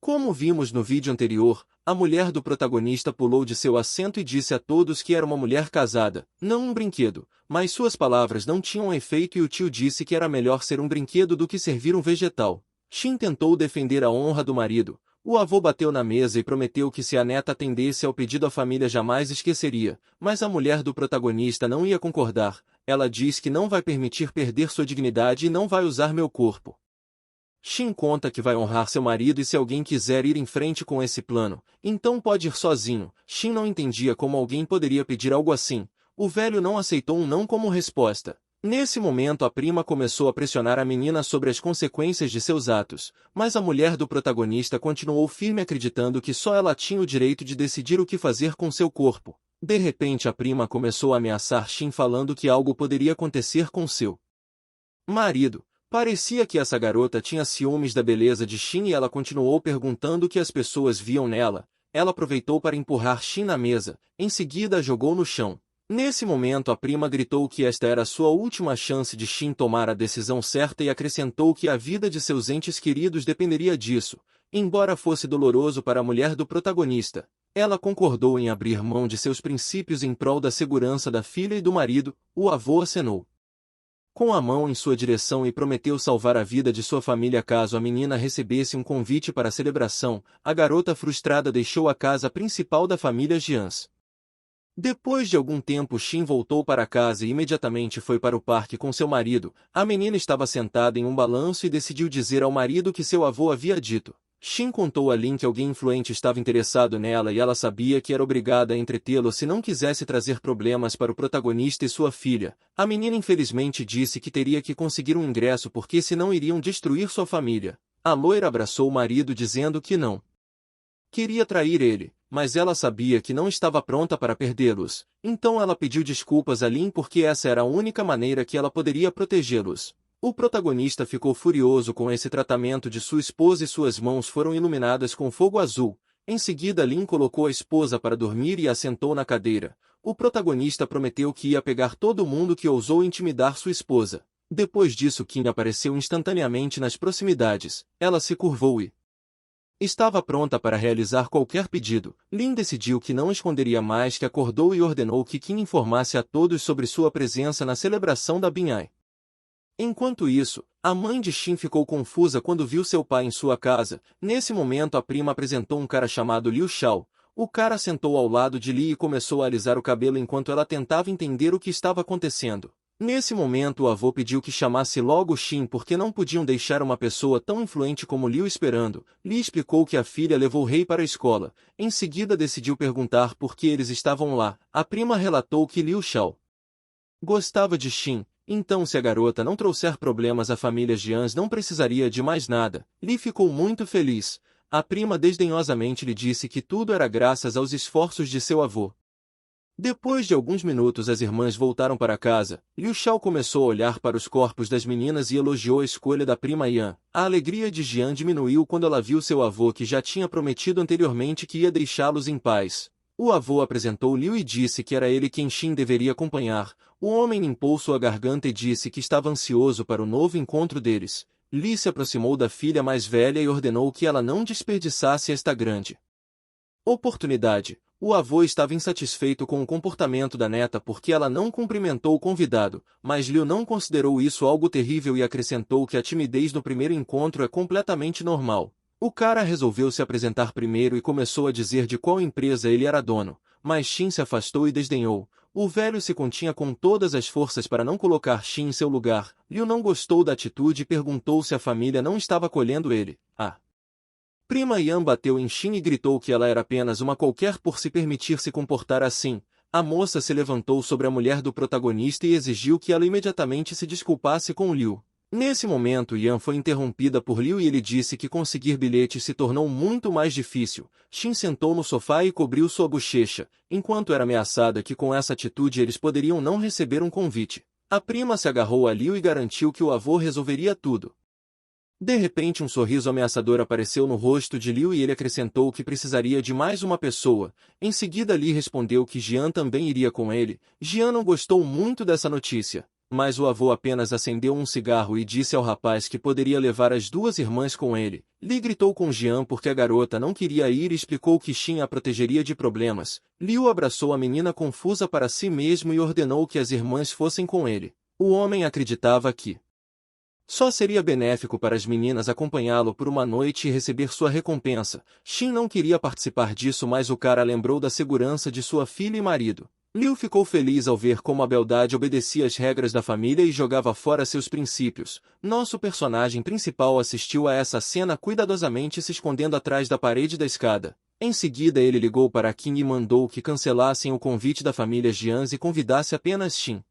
Como vimos no vídeo anterior, a mulher do protagonista pulou de seu assento e disse a todos que era uma mulher casada, não um brinquedo, mas suas palavras não tinham efeito e o tio disse que era melhor ser um brinquedo do que servir um vegetal. Shin tentou defender a honra do marido. O avô bateu na mesa e prometeu que se a neta atendesse ao pedido a família jamais esqueceria, mas a mulher do protagonista não ia concordar. Ela diz que não vai permitir perder sua dignidade e não vai usar meu corpo. Shin conta que vai honrar seu marido e se alguém quiser ir em frente com esse plano, então pode ir sozinho. Shin não entendia como alguém poderia pedir algo assim. O velho não aceitou um não como resposta. Nesse momento a prima começou a pressionar a menina sobre as consequências de seus atos, mas a mulher do protagonista continuou firme acreditando que só ela tinha o direito de decidir o que fazer com seu corpo. De repente a prima começou a ameaçar Shin falando que algo poderia acontecer com seu marido. Parecia que essa garota tinha ciúmes da beleza de Shin e ela continuou perguntando o que as pessoas viam nela. Ela aproveitou para empurrar Shin na mesa, em seguida a jogou no chão. Nesse momento a prima gritou que esta era sua última chance de Shin tomar a decisão certa e acrescentou que a vida de seus entes queridos dependeria disso. Embora fosse doloroso para a mulher do protagonista, ela concordou em abrir mão de seus princípios em prol da segurança da filha e do marido. O avô acenou com a mão em sua direção e prometeu salvar a vida de sua família caso a menina recebesse um convite para a celebração. A garota frustrada deixou a casa principal da família Jians. Depois de algum tempo Shin voltou para casa e imediatamente foi para o parque com seu marido. A menina estava sentada em um balanço e decidiu dizer ao marido que seu avô havia dito. Shin contou a Lin que alguém influente estava interessado nela e ela sabia que era obrigada a entretê-lo se não quisesse trazer problemas para o protagonista e sua filha. A menina infelizmente disse que teria que conseguir um ingresso porque senão iriam destruir sua família. A loira abraçou o marido dizendo que não queria trair ele, mas ela sabia que não estava pronta para perdê-los. Então ela pediu desculpas a Lin porque essa era a única maneira que ela poderia protegê-los. O protagonista ficou furioso com esse tratamento de sua esposa e suas mãos foram iluminadas com fogo azul. Em seguida Lin colocou a esposa para dormir e a sentou na cadeira. O protagonista prometeu que ia pegar todo mundo que ousou intimidar sua esposa. Depois disso Kim apareceu instantaneamente nas proximidades. Ela se curvou e estava pronta para realizar qualquer pedido. Lin decidiu que não esconderia mais que acordou e ordenou que Kim informasse a todos sobre sua presença na celebração da Binhai. Enquanto isso, a mãe de Shin ficou confusa quando viu seu pai em sua casa. Nesse momento a prima apresentou um cara chamado Liu Xiao. O cara sentou ao lado de Li e começou a alisar o cabelo enquanto ela tentava entender o que estava acontecendo. Nesse momento o avô pediu que chamasse logo Shin porque não podiam deixar uma pessoa tão influente como Liu esperando. Li explicou que a filha levou o rei para a escola. Em seguida decidiu perguntar por que eles estavam lá. A prima relatou que Liu Xiao gostava de Shin. Então se a garota não trouxer problemas à família Jians não precisaria de mais nada. Li ficou muito feliz. A prima desdenhosamente lhe disse que tudo era graças aos esforços de seu avô. Depois de alguns minutos as irmãs voltaram para casa. Liu Xiao começou a olhar para os corpos das meninas e elogiou a escolha da prima Yan. A alegria de Jian diminuiu quando ela viu seu avô que já tinha prometido anteriormente que ia deixá-los em paz. O avô apresentou Liu e disse que era ele quem Shin deveria acompanhar. O homem limpou sua garganta e disse que estava ansioso para o novo encontro deles. Li se aproximou da filha mais velha e ordenou que ela não desperdiçasse esta grande oportunidade. O avô estava insatisfeito com o comportamento da neta porque ela não cumprimentou o convidado, mas Liu não considerou isso algo terrível e acrescentou que a timidez no primeiro encontro é completamente normal. O cara resolveu se apresentar primeiro e começou a dizer de qual empresa ele era dono, mas Shin se afastou e desdenhou. O velho se continha com todas as forças para não colocar Shin em seu lugar. Liu não gostou da atitude e perguntou se a família não estava acolhendo ele. A prima Yan bateu em Shin e gritou que ela era apenas uma qualquer por se permitir se comportar assim. A moça se levantou sobre a mulher do protagonista e exigiu que ela imediatamente se desculpasse com Liu. Nesse momento Yan foi interrompida por Liu e ele disse que conseguir bilhetes se tornou muito mais difícil. Shin sentou no sofá e cobriu sua bochecha, enquanto era ameaçada que com essa atitude eles poderiam não receber um convite. A prima se agarrou a Liu e garantiu que o avô resolveria tudo. De repente um sorriso ameaçador apareceu no rosto de Liu e ele acrescentou que precisaria de mais uma pessoa. Em seguida Li respondeu que Jian também iria com ele. Jian não gostou muito dessa notícia. Mas o avô apenas acendeu um cigarro e disse ao rapaz que poderia levar as duas irmãs com ele. Li gritou com Jian porque a garota não queria ir e explicou que Xin a protegeria de problemas. Liu abraçou a menina confusa para si mesmo e ordenou que as irmãs fossem com ele. O homem acreditava que só seria benéfico para as meninas acompanhá-lo por uma noite e receber sua recompensa. Xin não queria participar disso, mas o cara lembrou da segurança de sua filha e marido. Liu ficou feliz ao ver como a beldade obedecia às regras da família e jogava fora seus princípios. Nosso personagem principal assistiu a essa cena cuidadosamente se escondendo atrás da parede da escada. Em seguida ele ligou para Qin e mandou que cancelassem o convite da família Jian e convidasse apenas Xin.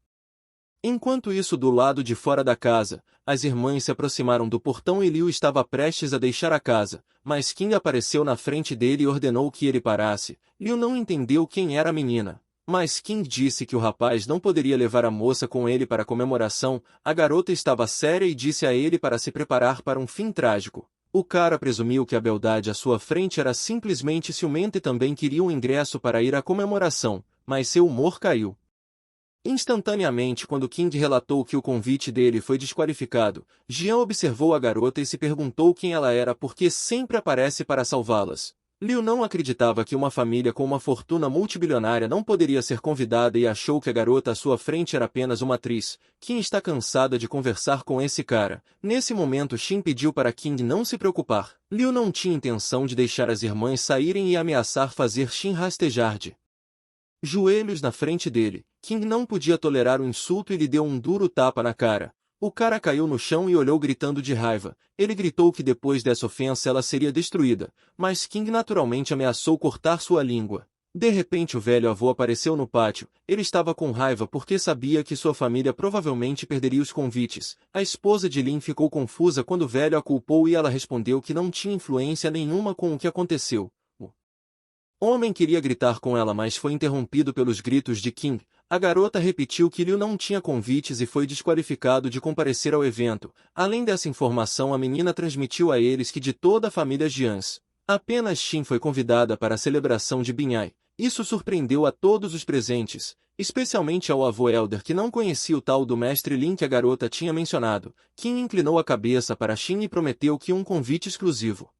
Enquanto isso, do lado de fora da casa, as irmãs se aproximaram do portão e Liu estava prestes a deixar a casa, mas Qin apareceu na frente dele e ordenou que ele parasse. Liu não entendeu quem era a menina. Mas Qin disse que o rapaz não poderia levar a moça com ele para a comemoração. A garota estava séria e disse a ele para se preparar para um fim trágico. O cara presumiu que a beldade à sua frente era simplesmente ciumenta e também queria um ingresso para ir à comemoração, mas seu humor caiu instantaneamente quando Qin relatou que o convite dele foi desqualificado. Jian observou a garota e se perguntou quem ela era porque sempre aparece para salvá-las. Liu não acreditava que uma família com uma fortuna multibilionária não poderia ser convidada e achou que a garota à sua frente era apenas uma atriz. Qin está cansada de conversar com esse cara. Nesse momento Xin pediu para Qin não se preocupar. Liu não tinha intenção de deixar as irmãs saírem e ameaçar fazer Xin rastejar de joelhos na frente dele. Qin não podia tolerar o insulto e lhe deu um duro tapa na cara. O cara caiu no chão e olhou gritando de raiva. Ele gritou que depois dessa ofensa ela seria destruída, mas Qin naturalmente ameaçou cortar sua língua. De repente o velho avô apareceu no pátio. Ele estava com raiva porque sabia que sua família provavelmente perderia os convites. A esposa de Lin ficou confusa quando o velho a culpou e ela respondeu que não tinha influência nenhuma com o que aconteceu. O homem queria gritar com ela, mas foi interrompido pelos gritos de Qin. A garota repetiu que Liu não tinha convites e foi desqualificado de comparecer ao evento. Além dessa informação, a menina transmitiu a eles que de toda a família Jian, apenas Xin foi convidada para a celebração de Binhai. Isso surpreendeu a todos os presentes, especialmente ao avô Elder que não conhecia o tal do mestre Lin que a garota tinha mencionado. Qin inclinou a cabeça para Xin e prometeu que um convite exclusivo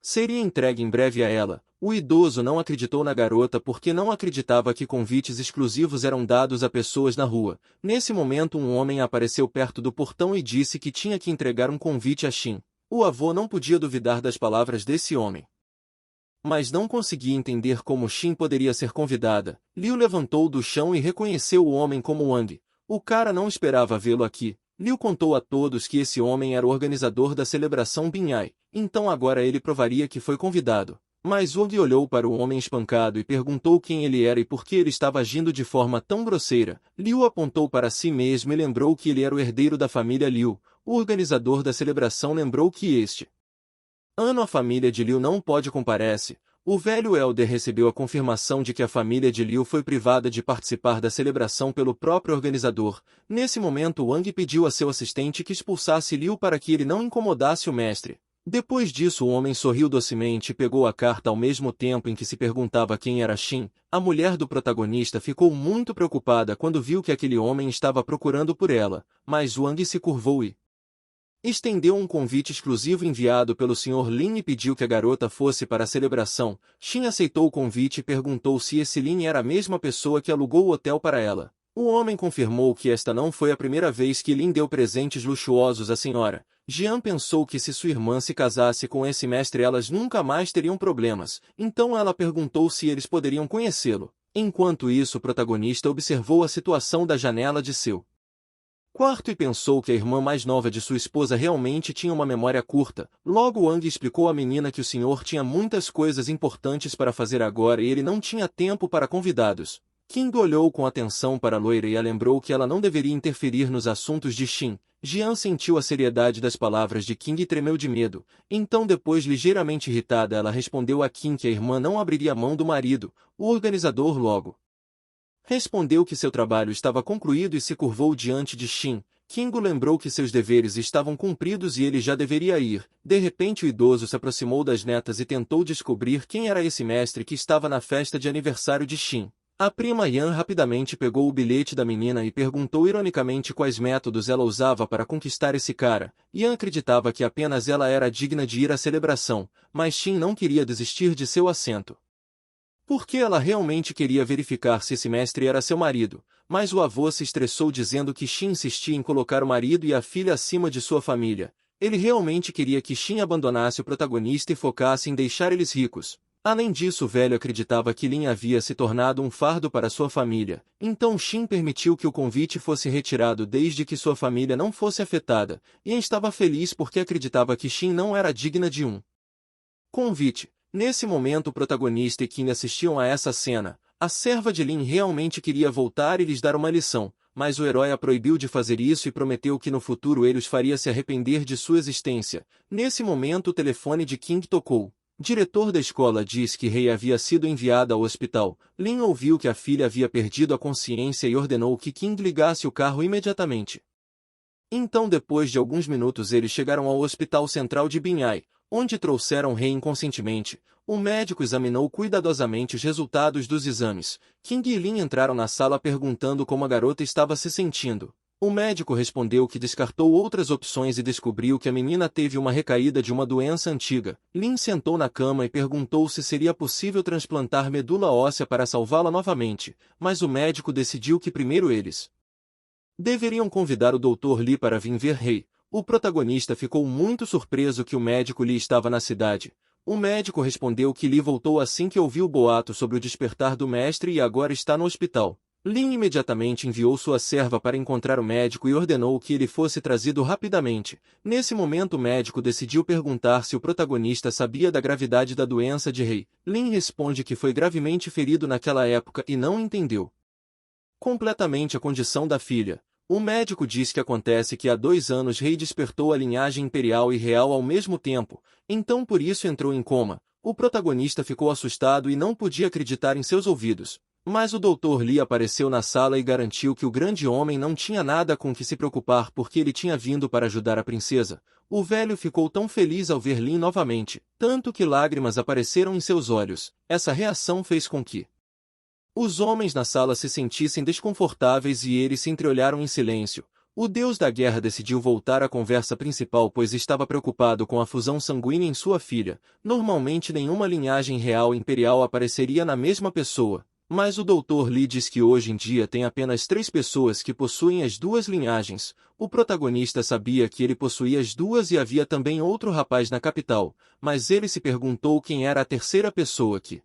seria entregue em breve a ela. O idoso não acreditou na garota porque não acreditava que convites exclusivos eram dados a pessoas na rua. Nesse momento um homem apareceu perto do portão e disse que tinha que entregar um convite a Xin. O avô não podia duvidar das palavras desse homem, mas não conseguia entender como Xin poderia ser convidada. Liu levantou do chão e reconheceu o homem como Wang. O cara não esperava vê-lo aqui. Liu contou a todos que esse homem era o organizador da celebração Binhai, então agora ele provaria que foi convidado. Mas Wang olhou para o homem espancado e perguntou quem ele era e por que ele estava agindo de forma tão grosseira. Liu apontou para si mesmo e lembrou que ele era o herdeiro da família Liu. O organizador da celebração lembrou que este ano a família de Liu não pode comparecer. O velho Elder recebeu a confirmação de que a família de Liu foi privada de participar da celebração pelo próprio organizador. Nesse momento Wang pediu a seu assistente que expulsasse Liu para que ele não incomodasse o mestre. Depois disso o homem sorriu docemente e pegou a carta ao mesmo tempo em que se perguntava quem era Xin. A mulher do protagonista ficou muito preocupada quando viu que aquele homem estava procurando por ela, mas Wang se curvou e estendeu um convite exclusivo enviado pelo Sr. Lin e pediu que a garota fosse para a celebração. Xin aceitou o convite e perguntou se esse Lin era a mesma pessoa que alugou o hotel para ela. O homem confirmou que esta não foi a primeira vez que Lin deu presentes luxuosos à senhora. Jian pensou que se sua irmã se casasse com esse mestre elas nunca mais teriam problemas, então ela perguntou se eles poderiam conhecê-lo. Enquanto isso o protagonista observou a situação da janela de seu quarto e pensou que a irmã mais nova de sua esposa realmente tinha uma memória curta. Logo Wang explicou à menina que o senhor tinha muitas coisas importantes para fazer agora e ele não tinha tempo para convidados. Qin olhou com atenção para a loira e a lembrou que ela não deveria interferir nos assuntos de Xin. Jian sentiu a seriedade das palavras de Qin e tremeu de medo. Então depois, ligeiramente irritada, ela respondeu a Qin que a irmã não abriria mão do marido. O organizador logo respondeu que seu trabalho estava concluído e se curvou diante de Xin. Qin lembrou que seus deveres estavam cumpridos e ele já deveria ir. De repente o idoso se aproximou das netas e tentou descobrir quem era esse mestre que estava na festa de aniversário de Xin. A prima Yan rapidamente pegou o bilhete da menina e perguntou ironicamente quais métodos ela usava para conquistar esse cara. Yan acreditava que apenas ela era digna de ir à celebração, mas Xin não queria desistir de seu assento. Porque ela realmente queria verificar se esse mestre era seu marido, mas o avô se estressou dizendo que Xin insistia em colocar o marido e a filha acima de sua família. Ele realmente queria que Xin abandonasse o protagonista e focasse em deixar eles ricos. Além disso, o velho acreditava que Lin havia se tornado um fardo para sua família, então Xin permitiu que o convite fosse retirado desde que sua família não fosse afetada, e estava feliz porque acreditava que Xin não era digna de um convite. Nesse momento o protagonista e Qin assistiam a essa cena. A serva de Lin realmente queria voltar e lhes dar uma lição, mas o herói a proibiu de fazer isso e prometeu que no futuro ele os faria se arrepender de sua existência. Nesse momento o telefone de Qin tocou. Diretor da escola diz que Rei havia sido enviada ao hospital. Lin ouviu que a filha havia perdido a consciência e ordenou que Qin ligasse o carro imediatamente. Então depois de alguns minutos eles chegaram ao Hospital Central de Binhai, onde trouxeram Rei inconscientemente. O médico examinou cuidadosamente os resultados dos exames. King e Lin entraram na sala perguntando como a garota estava se sentindo. O médico respondeu que descartou outras opções e descobriu que a menina teve uma recaída de uma doença antiga. Lin sentou na cama e perguntou se seria possível transplantar medula óssea para salvá-la novamente, mas o médico decidiu que primeiro eles deveriam convidar o Dr. Li para vir ver Rei. O protagonista ficou muito surpreso que o médico Li estava na cidade. O médico respondeu que Li voltou assim que ouviu o boato sobre o despertar do mestre e agora está no hospital. Lin imediatamente enviou sua serva para encontrar o médico e ordenou que ele fosse trazido rapidamente. Nesse momento o médico decidiu perguntar se o protagonista sabia da gravidade da doença de Rei. Lin responde que foi gravemente ferido naquela época e não entendeu completamente a condição da filha. O médico diz que acontece que há 2 anos Rei despertou a linhagem imperial e real ao mesmo tempo, então por isso entrou em coma. O protagonista ficou assustado e não podia acreditar em seus ouvidos. Mas o Dr. Li apareceu na sala e garantiu que o grande homem não tinha nada com que se preocupar porque ele tinha vindo para ajudar a princesa. O velho ficou tão feliz ao ver Lin novamente, tanto que lágrimas apareceram em seus olhos. Essa reação fez com que os homens na sala se sentissem desconfortáveis e eles se entreolharam em silêncio. O deus da guerra decidiu voltar à conversa principal pois estava preocupado com a fusão sanguínea em sua filha. Normalmente nenhuma linhagem real imperial apareceria na mesma pessoa, mas o Dr. Li diz que hoje em dia tem apenas 3 pessoas que possuem as 2 linhagens. O protagonista sabia que ele possuía as 2 e havia também outro rapaz na capital, mas ele se perguntou quem era a terceira pessoa que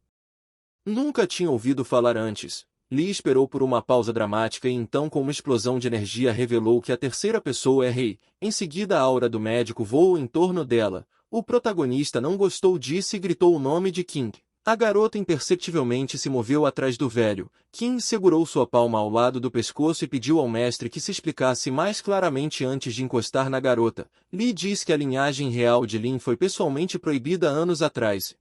nunca tinha ouvido falar antes. Li esperou por uma pausa dramática e então com uma explosão de energia revelou que a terceira pessoa é Rei. Em seguida a aura do médico voou em torno dela. O protagonista não gostou disso e gritou o nome de King. A garota imperceptivelmente se moveu atrás do velho. King segurou sua palma ao lado do pescoço e pediu ao mestre que se explicasse mais claramente antes de encostar na garota. Li diz que a linhagem real de Lin foi pessoalmente proibida anos atrás.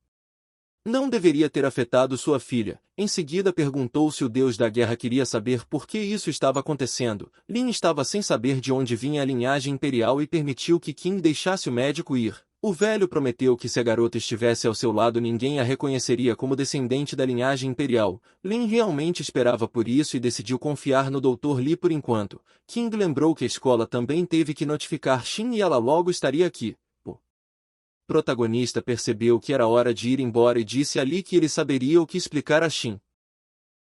Não deveria ter afetado sua filha. Em seguida perguntou se o deus da guerra queria saber por que isso estava acontecendo. Lin estava sem saber de onde vinha a linhagem imperial e permitiu que Qin deixasse o médico ir. O velho prometeu que se a garota estivesse ao seu lado ninguém a reconheceria como descendente da linhagem imperial. Lin realmente esperava por isso e decidiu confiar no Dr. Li por enquanto. Qin lembrou que a escola também teve que notificar Xin e ela logo estaria aqui. O protagonista percebeu que era hora de ir embora e disse a Li que ele saberia o que explicar a Xin.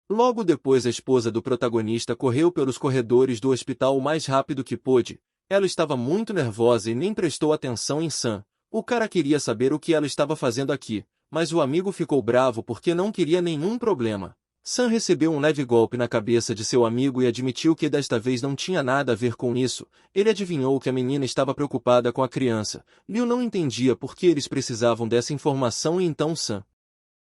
Logo depois a esposa do protagonista correu pelos corredores do hospital o mais rápido que pôde. Ela estava muito nervosa e nem prestou atenção em Sam. O cara queria saber o que ela estava fazendo aqui, mas o amigo ficou bravo porque não queria nenhum problema. Sam recebeu um leve golpe na cabeça de seu amigo e admitiu que desta vez não tinha nada a ver com isso. Ele adivinhou que a menina estava preocupada com a criança. Liu não entendia por que eles precisavam dessa informação e então Sam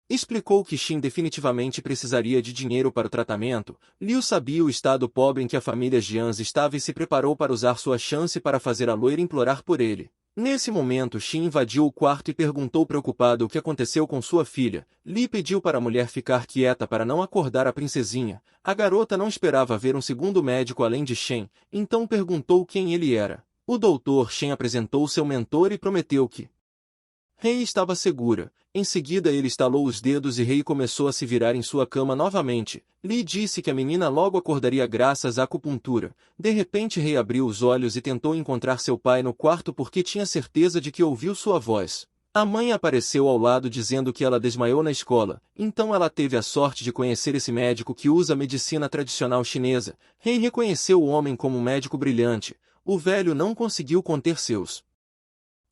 explicou que Xin definitivamente precisaria de dinheiro para o tratamento. Liu sabia o estado pobre em que a família Jiang estava e se preparou para usar sua chance para fazer a loira implorar por ele. Nesse momento Xin invadiu o quarto e perguntou preocupado o que aconteceu com sua filha. Li pediu para a mulher ficar quieta para não acordar a princesinha. A garota não esperava ver um segundo médico além de Shen, então perguntou quem ele era. O doutor Shen apresentou seu mentor e prometeu que Rei estava segura. Em seguida ele estalou os dedos e Rei começou a se virar em sua cama novamente. Li disse que a menina logo acordaria graças à acupuntura. De repente Rei abriu os olhos e tentou encontrar seu pai no quarto porque tinha certeza de que ouviu sua voz. A mãe apareceu ao lado dizendo que ela desmaiou na escola, então ela teve a sorte de conhecer esse médico que usa a medicina tradicional chinesa. Rei reconheceu o homem como um médico brilhante. O velho não conseguiu conter seus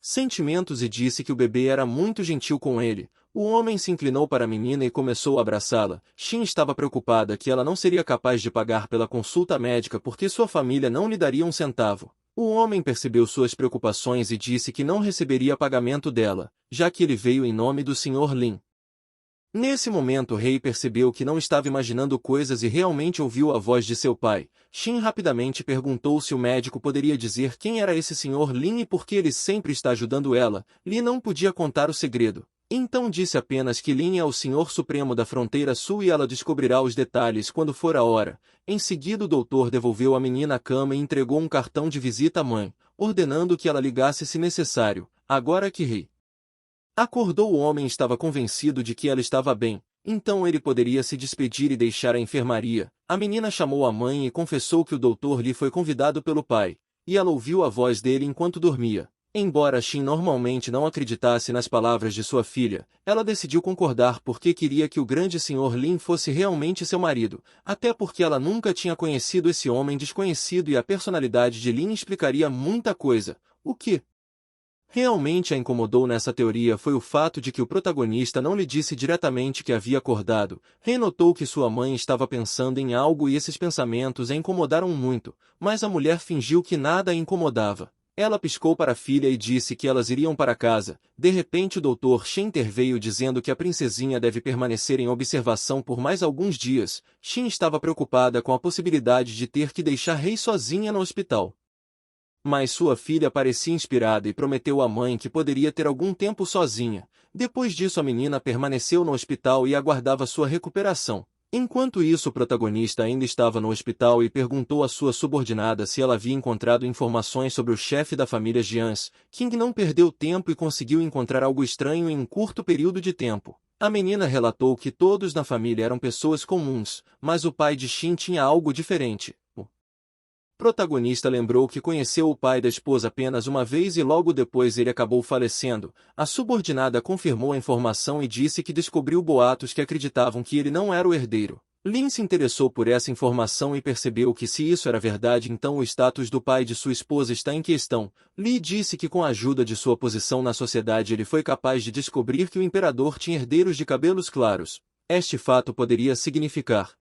sentimentos e disse que o bebê era muito gentil com ele. O homem se inclinou para a menina e começou a abraçá-la. Xin estava preocupada que ela não seria capaz de pagar pela consulta médica porque sua família não lhe daria um centavo. O homem percebeu suas preocupações e disse que não receberia pagamento dela, já que ele veio em nome do Sr. Lin. Nesse momento o rei percebeu que não estava imaginando coisas e realmente ouviu a voz de seu pai. Xin rapidamente perguntou se o médico poderia dizer quem era esse Sr. Lin e por que ele sempre está ajudando ela. Li não podia contar o segredo. Então disse apenas que Lin é o Senhor Supremo da Fronteira Sul e ela descobrirá os detalhes quando for a hora. Em seguida o doutor devolveu a menina à cama e entregou um cartão de visita à mãe, ordenando que ela ligasse se necessário. Agora que Rei acordou, o homem estava convencido de que ela estava bem, então ele poderia se despedir e deixar a enfermaria. A menina chamou a mãe e confessou que o doutor lhe foi convidado pelo pai, e ela ouviu a voz dele enquanto dormia. Embora Xin normalmente não acreditasse nas palavras de sua filha, ela decidiu concordar porque queria que o grande Sr. Lin fosse realmente seu marido, até porque ela nunca tinha conhecido esse homem desconhecido e a personalidade de Lin explicaria muita coisa. O que realmente a incomodou nessa teoria foi o fato de que o protagonista não lhe disse diretamente que havia acordado. Rei notou que sua mãe estava pensando em algo e esses pensamentos a incomodaram muito, mas a mulher fingiu que nada a incomodava. Ela piscou para a filha e disse que elas iriam para casa. De repente o Dr. Shen interveio dizendo que a princesinha deve permanecer em observação por mais alguns dias. Shen estava preocupada com a possibilidade de ter que deixar Rei sozinha no hospital. Mas sua filha parecia inspirada e prometeu à mãe que poderia ter algum tempo sozinha. Depois disso a menina permaneceu no hospital e aguardava sua recuperação. Enquanto isso o protagonista ainda estava no hospital e perguntou à sua subordinada se ela havia encontrado informações sobre o chefe da família Jians. King não perdeu tempo e conseguiu encontrar algo estranho em um curto período de tempo. A menina relatou que todos na família eram pessoas comuns, mas o pai de Xin tinha algo diferente. O protagonista lembrou que conheceu o pai da esposa apenas uma vez e logo depois ele acabou falecendo. A subordinada confirmou a informação e disse que descobriu boatos que acreditavam que ele não era o herdeiro. Lin se interessou por essa informação e percebeu que se isso era verdade então o status do pai de sua esposa está em questão. Li disse que com a ajuda de sua posição na sociedade ele foi capaz de descobrir que o imperador tinha herdeiros de cabelos claros. Este fato poderia significar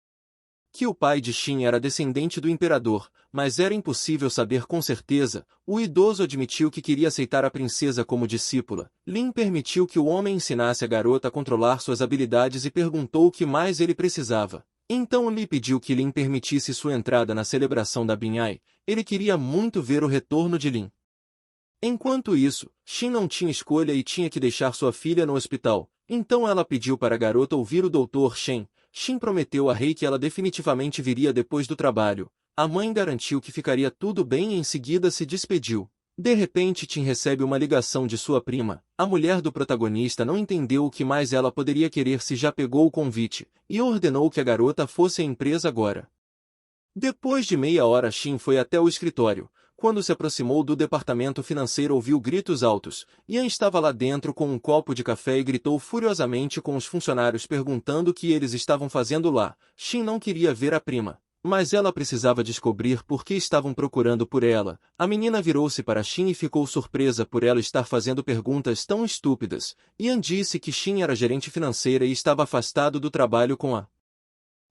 que o pai de Xin era descendente do imperador, mas era impossível saber com certeza. O idoso admitiu que queria aceitar a princesa como discípula. Lin permitiu que o homem ensinasse a garota a controlar suas habilidades e perguntou o que mais ele precisava. Então Li pediu que Lin permitisse sua entrada na celebração da Binhai. Ele queria muito ver o retorno de Lin. Enquanto isso, Xin não tinha escolha e tinha que deixar sua filha no hospital. Então ela pediu para a garota ouvir o Dr. Shen. Xin prometeu a Rei que ela definitivamente viria depois do trabalho. A mãe garantiu que ficaria tudo bem e em seguida se despediu. De repente Tin recebe uma ligação de sua prima. A mulher do protagonista não entendeu o que mais ela poderia querer se já pegou o convite, e ordenou que a garota fosse à empresa agora. Depois de meia hora Xin foi até o escritório. Quando se aproximou do departamento financeiro ouviu gritos altos. Yan estava lá dentro com um copo de café e gritou furiosamente com os funcionários perguntando o que eles estavam fazendo lá. Xin não queria ver a prima, mas ela precisava descobrir por que estavam procurando por ela. A menina virou-se para Xin e ficou surpresa por ela estar fazendo perguntas tão estúpidas. Yan disse que Xin era gerente financeira e estava afastado do trabalho com a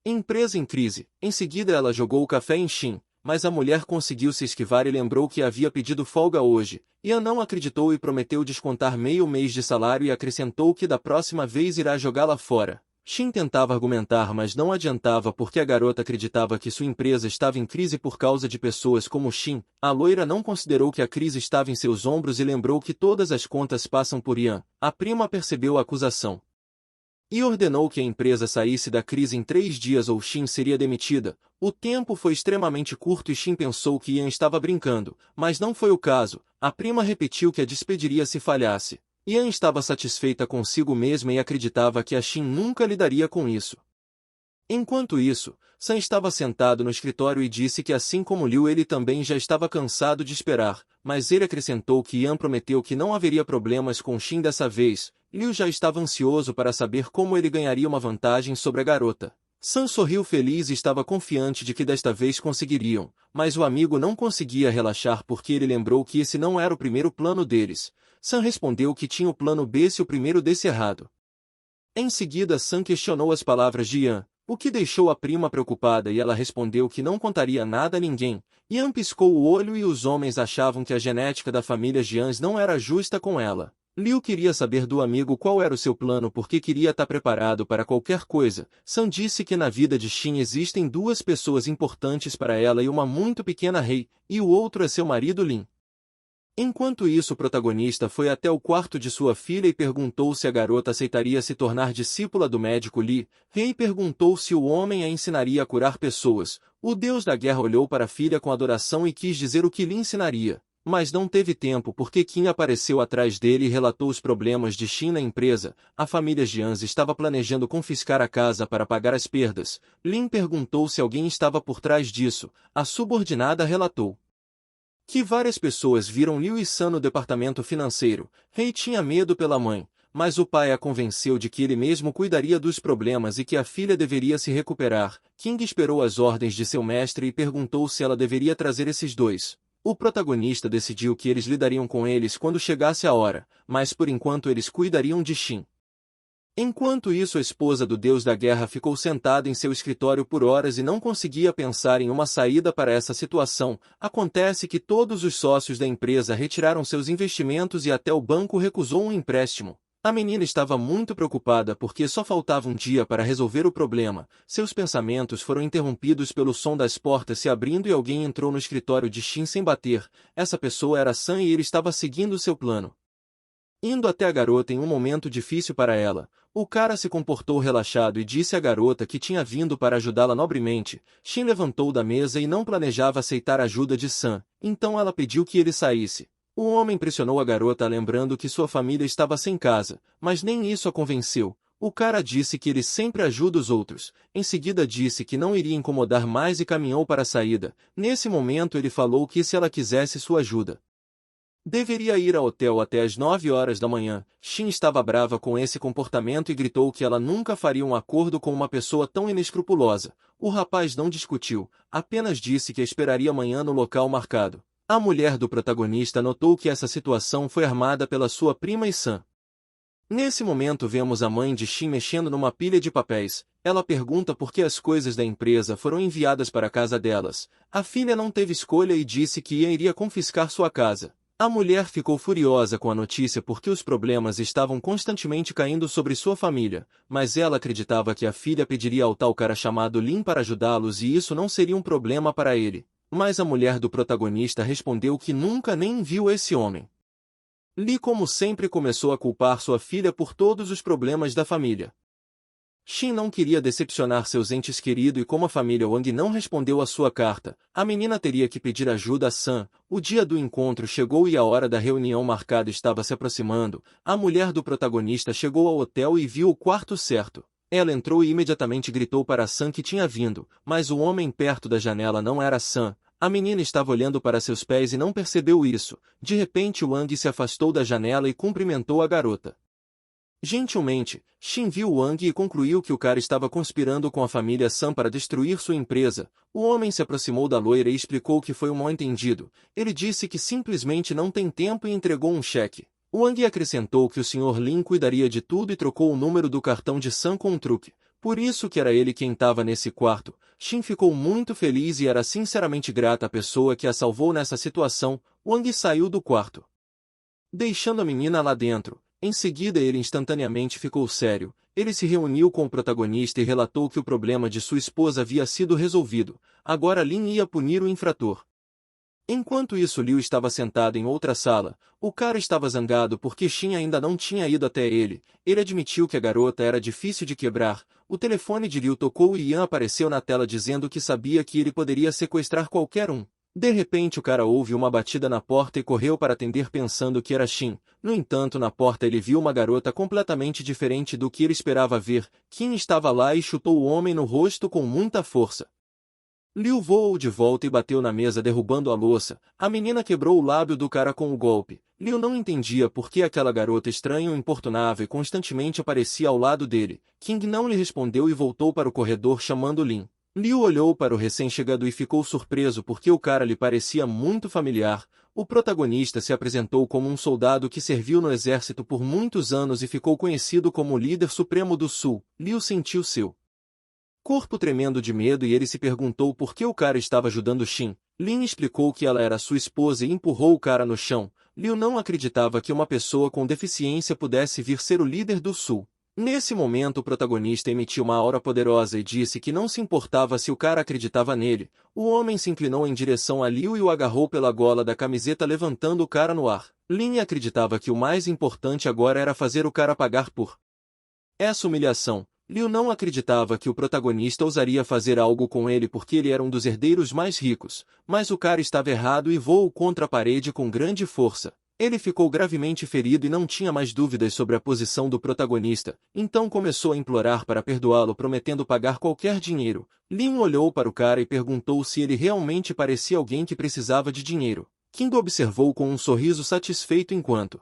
empresa em crise. Em seguida ela jogou o café em Xin. Mas a mulher conseguiu se esquivar e lembrou que havia pedido folga hoje. Ian não acreditou e prometeu descontar meio mês de salário e acrescentou que da próxima vez irá jogá-la fora. Xin tentava argumentar mas não adiantava porque a garota acreditava que sua empresa estava em crise por causa de pessoas como Xin. A loira não considerou que a crise estava em seus ombros e lembrou que todas as contas passam por Ian. A prima percebeu a acusação e ordenou que a empresa saísse da crise em 3 dias ou Xin seria demitida. O tempo foi extremamente curto e Xin pensou que Ian estava brincando, mas não foi o caso. A prima repetiu que a despediria se falhasse. Yan estava satisfeita consigo mesma e acreditava que a Xin nunca lidaria com isso. Enquanto isso, Sam estava sentado no escritório e disse que assim como Liu ele também já estava cansado de esperar, mas ele acrescentou que Yan prometeu que não haveria problemas com Xin dessa vez. Liu já estava ansioso para saber como ele ganharia uma vantagem sobre a garota. Sam sorriu feliz e estava confiante de que desta vez conseguiriam, mas o amigo não conseguia relaxar porque ele lembrou que esse não era o primeiro plano deles. Sam respondeu que tinha o plano B se o primeiro desse errado. Em seguida Sam questionou as palavras de Yan, o que deixou a prima preocupada e ela respondeu que não contaria nada a ninguém. Yan piscou o olho e os homens achavam que a genética da família Jians não era justa com ela. Liu queria saber do amigo qual era o seu plano porque queria estar preparado para qualquer coisa. Sam disse que na vida de Xin existem duas pessoas importantes para ela e uma muito pequena Rei, e o outro é seu marido Lin. Enquanto isso o protagonista foi até o quarto de sua filha e perguntou se a garota aceitaria se tornar discípula do médico Li. Rei perguntou se o homem a ensinaria a curar pessoas. O deus da guerra olhou para a filha com adoração e quis dizer o que lhe ensinaria. Mas não teve tempo porque Qin apareceu atrás dele e relatou os problemas de Xin na empresa. A família Jians estava planejando confiscar a casa para pagar as perdas. Lin perguntou se alguém estava por trás disso. A subordinada relatou que várias pessoas viram Liu e San no departamento financeiro. Rei tinha medo pela mãe, mas o pai a convenceu de que ele mesmo cuidaria dos problemas e que a filha deveria se recuperar. King esperou as ordens de seu mestre e perguntou se ela deveria trazer esses dois. O protagonista decidiu que eles lidariam com eles quando chegasse a hora, mas por enquanto eles cuidariam de Xin. Enquanto isso a esposa do deus da guerra ficou sentada em seu escritório por horas e não conseguia pensar em uma saída para essa situação. Acontece que todos os sócios da empresa retiraram seus investimentos e até o banco recusou um empréstimo. A menina estava muito preocupada porque só faltava um dia para resolver o problema. Seus pensamentos foram interrompidos pelo som das portas se abrindo e alguém entrou no escritório de Xin sem bater. Essa pessoa era Sam e ele estava seguindo seu plano. Indo até a garota em um momento difícil para ela, o cara se comportou relaxado e disse à garota que tinha vindo para ajudá-la nobremente. Xin levantou da mesa e não planejava aceitar a ajuda de Sam, então ela pediu que ele saísse. O homem pressionou a garota lembrando que sua família estava sem casa, mas nem isso a convenceu. O cara disse que ele sempre ajuda os outros. Em seguida disse que não iria incomodar mais e caminhou para a saída. Nesse momento ele falou que se ela quisesse sua ajuda, deveria ir ao hotel até às 9 horas da manhã. Xin estava brava com esse comportamento e gritou que ela nunca faria um acordo com uma pessoa tão inescrupulosa. O rapaz não discutiu, apenas disse que esperaria amanhã no local marcado. A mulher do protagonista notou que essa situação foi armada pela sua prima e Sam. Nesse momento vemos a mãe de Xin mexendo numa pilha de papéis. Ela pergunta por que as coisas da empresa foram enviadas para a casa delas. A filha não teve escolha e disse que iria confiscar sua casa. A mulher ficou furiosa com a notícia porque os problemas estavam constantemente caindo sobre sua família, mas ela acreditava que a filha pediria ao tal cara chamado Lin para ajudá-los e isso não seria um problema para ele. Mas a mulher do protagonista respondeu que nunca nem viu esse homem. Li, como sempre, começou a culpar sua filha por todos os problemas da família. Xin não queria decepcionar seus entes queridos e como a família Wang não respondeu à sua carta, a menina teria que pedir ajuda a Sam. O dia do encontro chegou e a hora da reunião marcada estava se aproximando. A mulher do protagonista chegou ao hotel e viu o quarto certo. Ela entrou e imediatamente gritou para Sam que tinha vindo, mas o homem perto da janela não era Sam. A menina estava olhando para seus pés e não percebeu isso. De repente Wang se afastou da janela e cumprimentou a garota. Gentilmente, Xin viu Wang e concluiu que o cara estava conspirando com a família Sam para destruir sua empresa. O homem se aproximou da loira e explicou que foi um mal-entendido. Ele disse que simplesmente não tem tempo e entregou um cheque. Wang acrescentou que o Sr. Lin cuidaria de tudo e trocou o número do cartão de Sam com um truque. Por isso que era ele quem estava nesse quarto. Xin ficou muito feliz e era sinceramente grata à pessoa que a salvou nessa situação. Wang saiu do quarto, deixando a menina lá dentro. Em seguida ele instantaneamente ficou sério. Ele se reuniu com o protagonista e relatou que o problema de sua esposa havia sido resolvido. Agora Lin ia punir o infrator. Enquanto isso Liu estava sentado em outra sala. O cara estava zangado porque Xin ainda não tinha ido até ele. Ele admitiu que a garota era difícil de quebrar. O telefone de Liu tocou e Yan apareceu na tela dizendo que sabia que ele poderia sequestrar qualquer um. De repente o cara ouve uma batida na porta e correu para atender pensando que era Shin. No entanto, na porta ele viu uma garota completamente diferente do que ele esperava ver. Kim estava lá e chutou o homem no rosto com muita força. Liu voou de volta e bateu na mesa derrubando a louça. A menina quebrou o lábio do cara com o golpe. Liu não entendia por que aquela garota estranha o importunava e constantemente aparecia ao lado dele. King não lhe respondeu e voltou para o corredor chamando Lin. Liu olhou para o recém-chegado e ficou surpreso porque o cara lhe parecia muito familiar. O protagonista se apresentou como um soldado que serviu no exército por muitos anos e ficou conhecido como o líder supremo do Sul. Liu sentiu seu corpo tremendo de medo e ele se perguntou por que o cara estava ajudando Shin. Lin explicou que ela era sua esposa e empurrou o cara no chão. Liu não acreditava que uma pessoa com deficiência pudesse vir ser o líder do Sul. Nesse momento o protagonista emitiu uma aura poderosa e disse que não se importava se o cara acreditava nele. O homem se inclinou em direção a Liu e o agarrou pela gola da camiseta levantando o cara no ar. Lin acreditava que o mais importante agora era fazer o cara pagar por essa humilhação. Liu não acreditava que o protagonista ousaria fazer algo com ele porque ele era um dos herdeiros mais ricos, mas o cara estava errado e voou contra a parede com grande força. Ele ficou gravemente ferido e não tinha mais dúvidas sobre a posição do protagonista, então começou a implorar para perdoá-lo prometendo pagar qualquer dinheiro. Lin olhou para o cara e perguntou se ele realmente parecia alguém que precisava de dinheiro. King observou com um sorriso satisfeito enquanto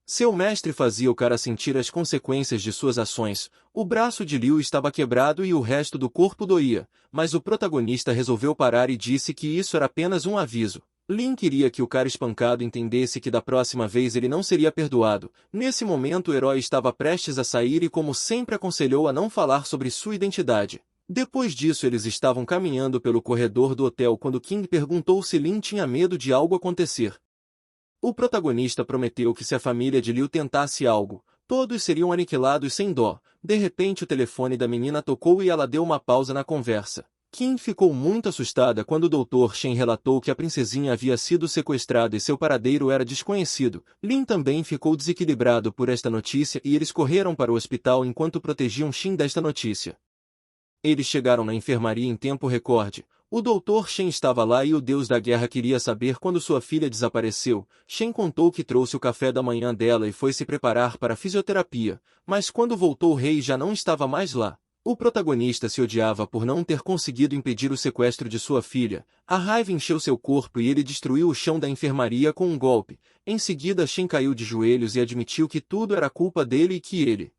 seu mestre fazia o cara sentir as consequências de suas ações. O braço de Liu estava quebrado e o resto do corpo doía, mas o protagonista resolveu parar e disse que isso era apenas um aviso. Lin queria que o cara espancado entendesse que da próxima vez ele não seria perdoado. Nesse momento o herói estava prestes a sair e como sempre aconselhou a não falar sobre sua identidade. Depois disso eles estavam caminhando pelo corredor do hotel quando King perguntou se Lin tinha medo de algo acontecer. O protagonista prometeu que se a família de Liu tentasse algo, todos seriam aniquilados sem dó. De repente o telefone da menina tocou e ela deu uma pausa na conversa. Kim ficou muito assustada quando o Dr. Shen relatou que a princesinha havia sido sequestrada e seu paradeiro era desconhecido. Lin também ficou desequilibrado por esta notícia e eles correram para o hospital enquanto protegiam Shin desta notícia. Eles chegaram na enfermaria em tempo recorde. O Dr. Shen estava lá e o deus da guerra queria saber quando sua filha desapareceu. Shen contou que trouxe o café da manhã dela e foi se preparar para a fisioterapia, mas quando voltou o rei já não estava mais lá. O protagonista se odiava por não ter conseguido impedir o sequestro de sua filha. A raiva encheu seu corpo e ele destruiu o chão da enfermaria com um golpe. Em seguida Shen caiu de joelhos e admitiu que tudo era culpa dele e que ele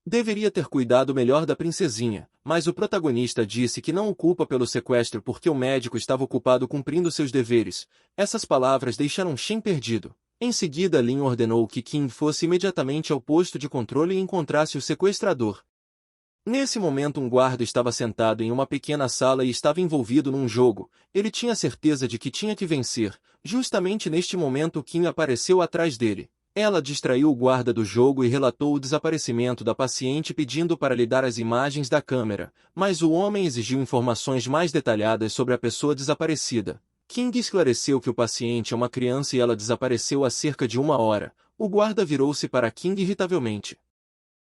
deveria ter cuidado melhor da princesinha, mas o protagonista disse que não o culpa pelo sequestro porque o médico estava ocupado cumprindo seus deveres. Essas palavras deixaram Shen perdido. Em seguida Lin ordenou que King fosse imediatamente ao posto de controle e encontrasse o sequestrador. Nesse momento um guarda estava sentado em uma pequena sala e estava envolvido num jogo. Ele tinha certeza de que tinha que vencer. Justamente neste momento Kim apareceu atrás dele. Ela distraiu o guarda do jogo e relatou o desaparecimento da paciente pedindo para lhe dar as imagens da câmera, mas o homem exigiu informações mais detalhadas sobre a pessoa desaparecida. King esclareceu que o paciente é uma criança e ela desapareceu há cerca de 1 hora. O guarda virou-se para King irritavelmente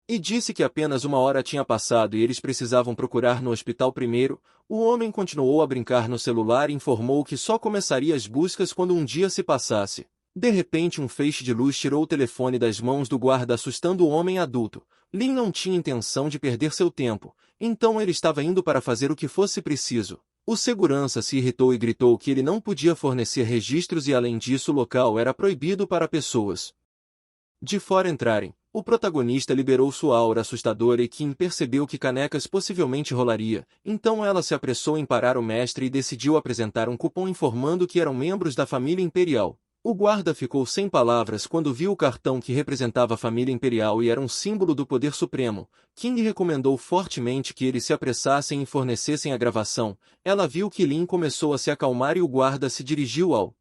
e disse que apenas 1 hora tinha passado e eles precisavam procurar no hospital primeiro. O homem continuou a brincar no celular e informou que só começaria as buscas quando um dia se passasse. De repente um feixe de luz tirou o telefone das mãos do guarda assustando o homem adulto. Lin não tinha intenção de perder seu tempo, então ele estava indo para fazer o que fosse preciso. O segurança se irritou e gritou que ele não podia fornecer registros e além disso o local era proibido para pessoas de fora entrarem. O protagonista liberou sua aura assustadora e Kim percebeu que Canecas possivelmente rolaria, então ela se apressou em parar o mestre e decidiu apresentar um cupom informando que eram membros da família imperial. O guarda ficou sem palavras quando viu o cartão que representava a família imperial e era um símbolo do poder supremo. King recomendou fortemente que eles se apressassem e fornecessem a gravação. Ela viu que Lin começou a se acalmar e o guarda se dirigiu ao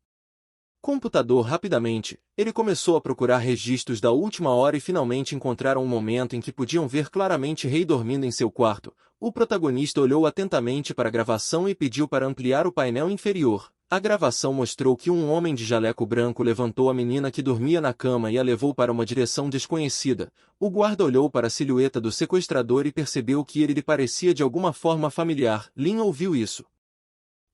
computador rapidamente. Ele começou a procurar registros da última hora e finalmente encontraram um momento em que podiam ver claramente Rei dormindo em seu quarto. O protagonista olhou atentamente para a gravação e pediu para ampliar o painel inferior. A gravação mostrou que um homem de jaleco branco levantou a menina que dormia na cama e a levou para uma direção desconhecida. O guarda olhou para a silhueta do sequestrador e percebeu que ele lhe parecia de alguma forma familiar. Lin ouviu isso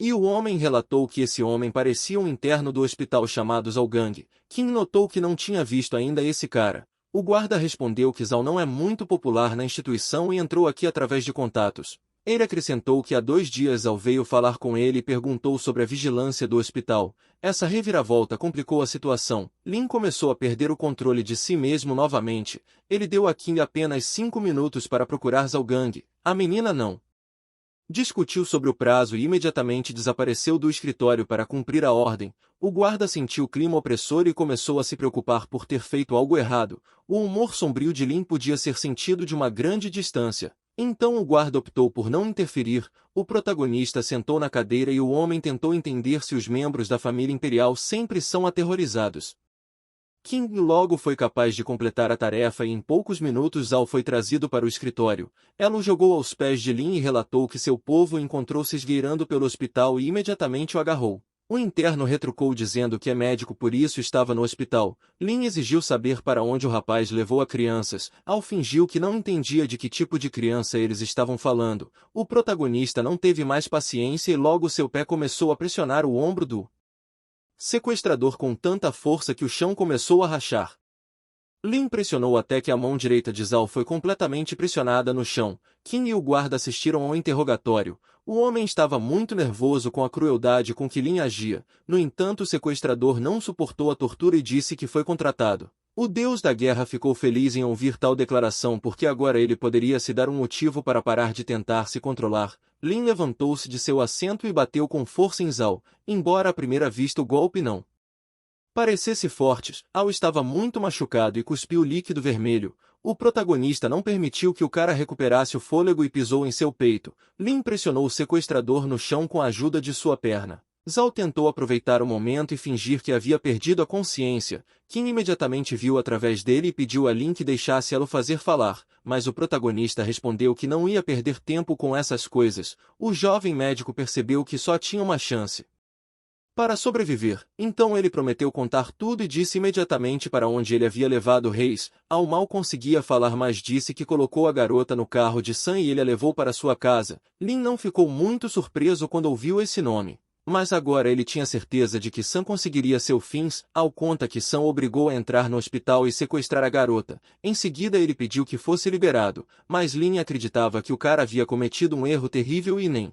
E o homem relatou que esse homem parecia um interno do hospital chamado Zhao Gang. Kim notou que não tinha visto ainda esse cara. O guarda respondeu que Zhao não é muito popular na instituição e entrou aqui através de contatos. Ele acrescentou que há 2 dias Zhao veio falar com ele e perguntou sobre a vigilância do hospital. Essa reviravolta complicou a situação. Lin começou a perder o controle de si mesmo novamente. Ele deu a Kim apenas 5 minutos para procurar Zhao Gang. A menina não discutiu sobre o prazo e imediatamente desapareceu do escritório para cumprir a ordem. O guarda sentiu o clima opressor e começou a se preocupar por ter feito algo errado. O humor sombrio de Lin podia ser sentido de uma grande distância. Então o guarda optou por não interferir. O protagonista sentou na cadeira e o homem tentou entender se os membros da família imperial sempre são aterrorizados. King logo foi capaz de completar a tarefa e em poucos minutos Zhao foi trazido para o escritório. Ela o jogou aos pés de Lin e relatou que seu povo o encontrou se esgueirando pelo hospital e imediatamente o agarrou. O interno retrucou dizendo que é médico, por isso estava no hospital. Lin exigiu saber para onde o rapaz levou as crianças. Al fingiu que não entendia de que tipo de criança eles estavam falando. O protagonista não teve mais paciência e logo seu pé começou a pressionar o ombro do sequestrador com tanta força que o chão começou a rachar. Lin pressionou até que a mão direita de Zhao foi completamente pressionada no chão. Kim e o guarda assistiram ao interrogatório. O homem estava muito nervoso com a crueldade com que Lin agia. No entanto, o sequestrador não suportou a tortura e disse que foi contratado. O deus da guerra ficou feliz em ouvir tal declaração porque agora ele poderia se dar um motivo para parar de tentar se controlar. Lin levantou-se de seu assento e bateu com força em Zhao, embora à primeira vista o golpe não parecesse forte. Al estava muito machucado e cuspiu líquido vermelho. O protagonista não permitiu que o cara recuperasse o fôlego e pisou em seu peito. Lin pressionou o sequestrador no chão com a ajuda de sua perna. Zhao tentou aproveitar o momento e fingir que havia perdido a consciência. Kim imediatamente viu através dele e pediu a Lin que deixasse ela o fazer falar, mas o protagonista respondeu que não ia perder tempo com essas coisas. O jovem médico percebeu que só tinha uma chance para sobreviver. Então ele prometeu contar tudo e disse imediatamente para onde ele havia levado Reis. Al mal conseguia falar, mas disse que colocou a garota no carro de Sam e ele a levou para sua casa. Lin não ficou muito surpreso quando ouviu esse nome. Mas agora ele tinha certeza de que Sam conseguiria seus fins. Al conta que Sam o obrigou a entrar no hospital e sequestrar a garota. Em seguida ele pediu que fosse liberado, mas Lin acreditava que o cara havia cometido um erro terrível e nem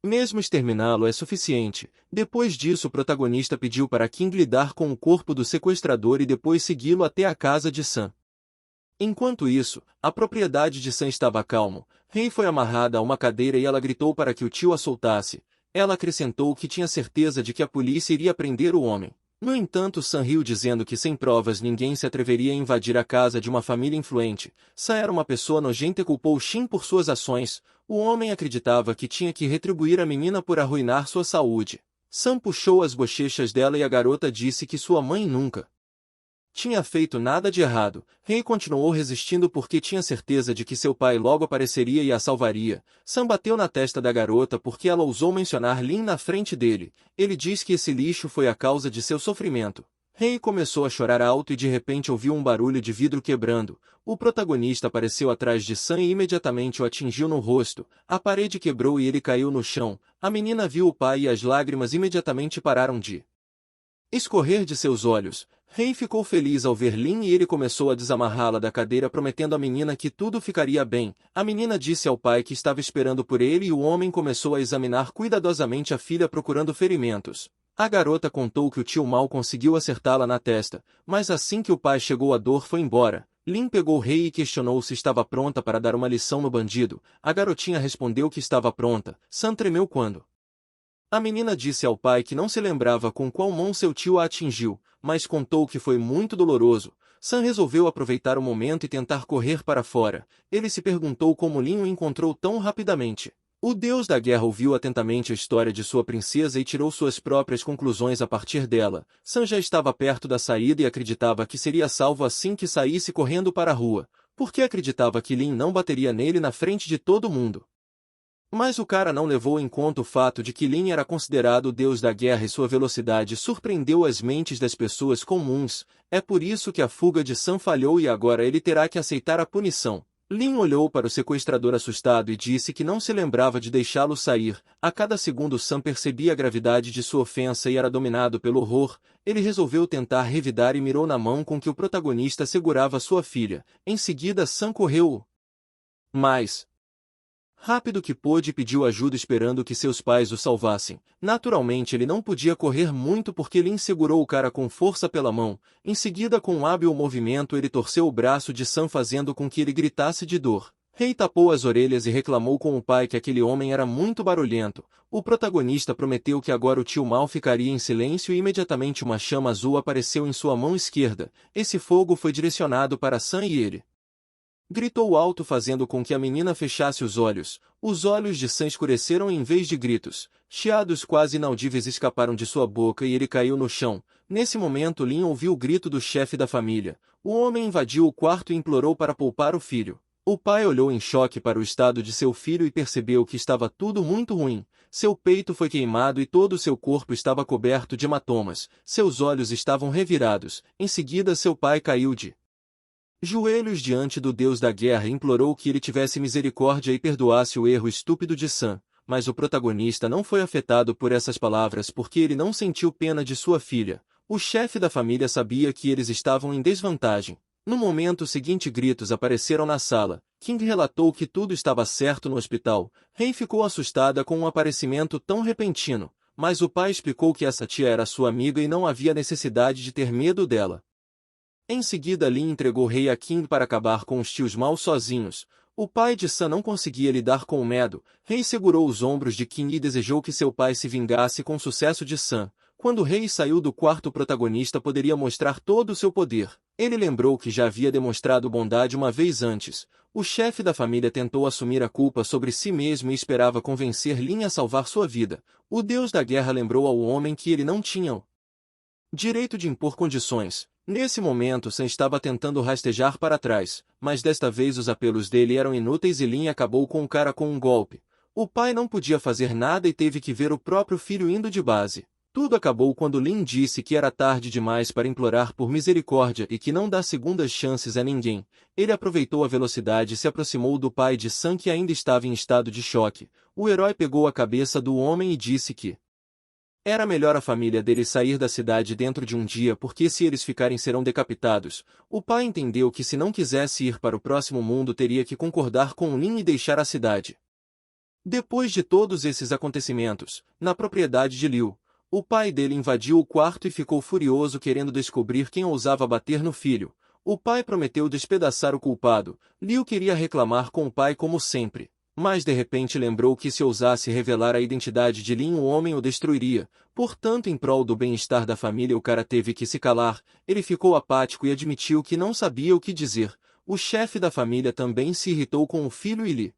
mesmo exterminá-lo é suficiente. Depois disso o protagonista pediu para King lidar com o corpo do sequestrador e depois segui-lo até a casa de Sam. Enquanto isso, a propriedade de Sam estava calmo. Rei foi amarrada a uma cadeira e ela gritou para que o tio a soltasse. Ela acrescentou que tinha certeza de que a polícia iria prender o homem. No entanto, Sam riu dizendo que sem provas ninguém se atreveria a invadir a casa de uma família influente. Sam era uma pessoa nojenta e culpou Shin por suas ações. O homem acreditava que tinha que retribuir a menina por arruinar sua saúde. Sam puxou as bochechas dela e a garota disse que sua mãe nunca tinha feito nada de errado. Rei continuou resistindo porque tinha certeza de que seu pai logo apareceria e a salvaria. Sam bateu na testa da garota porque ela ousou mencionar Lin na frente dele. Ele diz que esse lixo foi a causa de seu sofrimento. Rei começou a chorar alto e de repente ouviu um barulho de vidro quebrando. O protagonista apareceu atrás de Sam e imediatamente o atingiu no rosto. A parede quebrou e ele caiu no chão. A menina viu o pai e as lágrimas imediatamente pararam de escorrer de seus olhos. Rei ficou feliz ao ver Lin e ele começou a desamarrá-la da cadeira prometendo à menina que tudo ficaria bem. A menina disse ao pai que estava esperando por ele e o homem começou a examinar cuidadosamente a filha procurando ferimentos. A garota contou que o tio mal conseguiu acertá-la na testa, mas assim que o pai chegou a dor foi embora. Lin pegou Rei e questionou se estava pronta para dar uma lição no bandido. A garotinha respondeu que estava pronta. Sam tremeu quando a menina disse ao pai que não se lembrava com qual mão seu tio a atingiu, mas contou que foi muito doloroso. Sam resolveu aproveitar o momento e tentar correr para fora. Ele se perguntou como Lin o encontrou tão rapidamente. O deus da guerra ouviu atentamente a história de sua princesa e tirou suas próprias conclusões a partir dela. Sam já estava perto da saída e acreditava que seria salvo assim que saísse correndo para a rua, porque acreditava que Lin não bateria nele na frente de todo mundo. Mas o cara não levou em conta o fato de que Lin era considerado o deus da guerra e sua velocidade surpreendeu as mentes das pessoas comuns. É por isso que a fuga de Sam falhou e agora ele terá que aceitar a punição. Lin olhou para o sequestrador assustado e disse que não se lembrava de deixá-lo sair. A cada segundo Sam percebia a gravidade de sua ofensa e era dominado pelo horror. Ele resolveu tentar revidar e mirou na mão com que o protagonista segurava sua filha. Em seguida Sam correu mais rápido que pôde e pediu ajuda esperando que seus pais o salvassem. Naturalmente ele não podia correr muito porque Lin segurou o cara com força pela mão. Em seguida com um hábil movimento ele torceu o braço de Sam fazendo com que ele gritasse de dor. Rei tapou as orelhas e reclamou com o pai que aquele homem era muito barulhento. O protagonista prometeu que agora o tio Mal ficaria em silêncio e imediatamente uma chama azul apareceu em sua mão esquerda. Esse fogo foi direcionado para Sam e ele gritou alto fazendo com que a menina fechasse os olhos. Os olhos de Sam escureceram e em vez de gritos, chiados quase inaudíveis escaparam de sua boca e ele caiu no chão. Nesse momento Lin ouviu o grito do chefe da família. O homem invadiu o quarto e implorou para poupar o filho. O pai olhou em choque para o estado de seu filho e percebeu que estava tudo muito ruim. Seu peito foi queimado e todo o seu corpo estava coberto de hematomas. Seus olhos estavam revirados. Em seguida seu pai caiu de joelhos diante do Deus da guerra e implorou que ele tivesse misericórdia e perdoasse o erro estúpido de Sam. Mas o protagonista não foi afetado por essas palavras porque ele não sentiu pena de sua filha. O chefe da família sabia que eles estavam em desvantagem. No momento seguinte gritos apareceram na sala. King relatou que tudo estava certo no hospital. Rei ficou assustada com um aparecimento tão repentino, mas o pai explicou que essa tia era sua amiga e não havia necessidade de ter medo dela. Em seguida Lin entregou Rei a King para acabar com os tios Mal sozinhos. O pai de Sam não conseguia lidar com o medo. Rei segurou os ombros de King e desejou que seu pai se vingasse com o sucesso de Sam. Quando Rei saiu do quarto o protagonista poderia mostrar todo o seu poder. Ele lembrou que já havia demonstrado bondade uma vez antes. O chefe da família tentou assumir a culpa sobre si mesmo e esperava convencer Lin a salvar sua vida. O deus da guerra lembrou ao homem que ele não tinha o direito de impor condições. Nesse momento Sam estava tentando rastejar para trás, mas desta vez os apelos dele eram inúteis e Lin acabou com o cara com um golpe. O pai não podia fazer nada e teve que ver o próprio filho indo de base. Tudo acabou quando Lin disse que era tarde demais para implorar por misericórdia e que não dá segundas chances a ninguém. Ele aproveitou a velocidade e se aproximou do pai de Sam que ainda estava em estado de choque. O herói pegou a cabeça do homem e disse que era melhor a família dele sair da cidade dentro de um dia porque se eles ficarem serão decapitados. O pai entendeu que se não quisesse ir para o próximo mundo teria que concordar com Lin e deixar a cidade. Depois de todos esses acontecimentos, na propriedade de Liu, o pai dele invadiu o quarto e ficou furioso querendo descobrir quem ousava bater no filho. O pai prometeu despedaçar o culpado. Liu queria reclamar com o pai como sempre. Mas de repente lembrou que se ousasse revelar a identidade de Lin o homem o destruiria. Portanto, em prol do bem-estar da família o cara teve que se calar. Ele ficou apático e admitiu que não sabia o que dizer. O chefe da família também se irritou com o filho e lhe